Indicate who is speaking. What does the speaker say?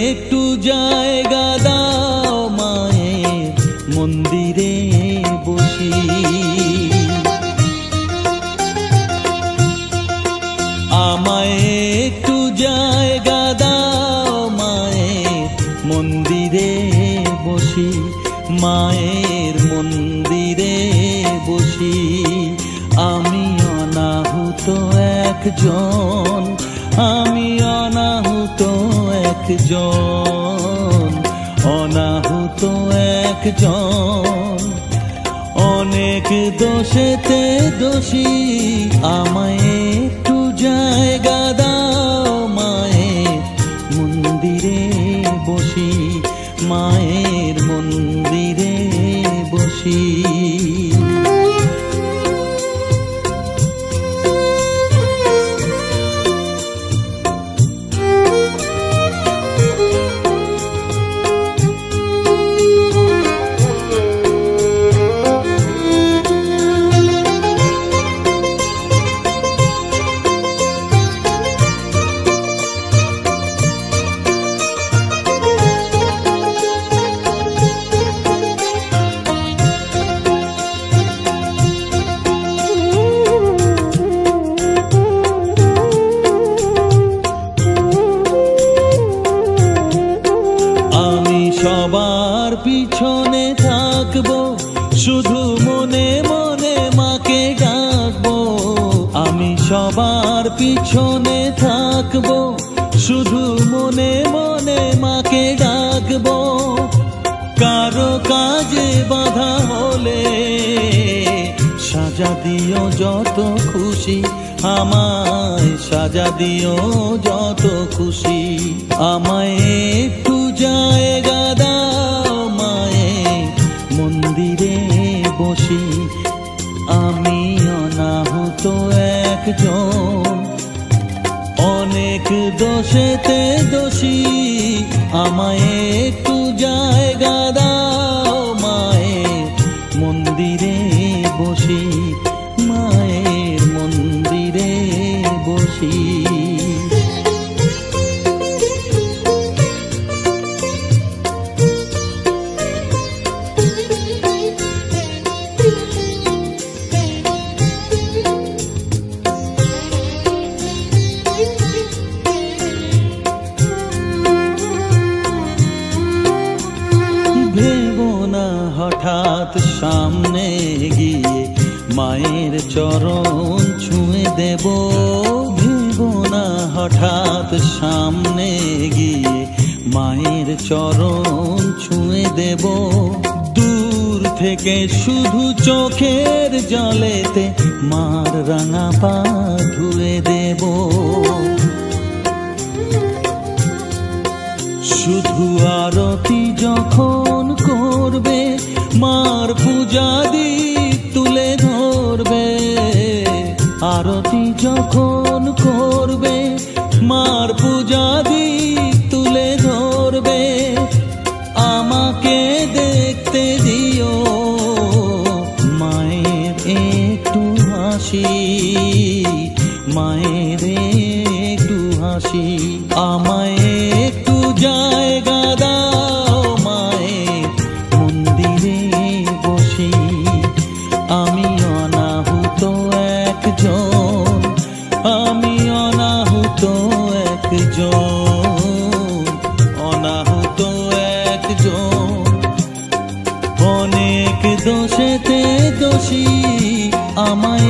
Speaker 1: একটু জায়গা দাও মায়ের মন্দিরে বসি। আমায় একটু জায়গা দাও মায়ের মন্দিরে বসি, মায়ের মন্দিরে বসি। আমি অনাহুত একজন, আমি অনাহুত একজন, অনাহুত একজন। অনেক দোষেতে দোষী, আমায় একটু জায়গা দাও মায়ের মন্দিরে বসি, মায়ের মন্দিরে বসি। সবার পিছনে থাকবো, শুধু মনে মনে মাকে ডাকবো। আমি সবার পিছনে থাকবো, শুধু মনে মনে মাকে ডাকবো। কারো কাজে বাধা হলে সাজা দিও যত খুশি, আমায় সাজা দিও যত খুশি। আমায় একটু জায়গা দাও মায়ের মন্দিরে বসি। আমি অনাহুত একজন, অনেক দোষেতে দোষী। আমায় একটু জায়গা দাও মায়ের মন্দিরে বসি, মায়ের মন্দিরে বসি। ভেবো না হঠাৎ সামনে গিয়ে মায়ের চরণ ছুঁয়ে দেব। ভেবো না হঠাৎ সামনে গিয়ে মায়ের চরণ ছুঁয়ে দেব। দূর থেকে শুধু চোখের জলেতে মার রাঙা পা ধুয়ে দেব। শুধু আরতি যখন করবে, মার পূজা দীপ তুলে ধরবে। আরতি যখন করবে, মার পূজা দীপ তুলে ধরবে। আমাকে দেখতে দিও মায়ের একটু হাসি, মায়ের একটু হাসি। আমায় একটু জায়গা দাও মায়ের মন্দিরে বসি। আমি অনাহুত একজন, আমি অনাহুত একজন, অনাহুত একজন। অনেক দোষেতে দোষী, আমায়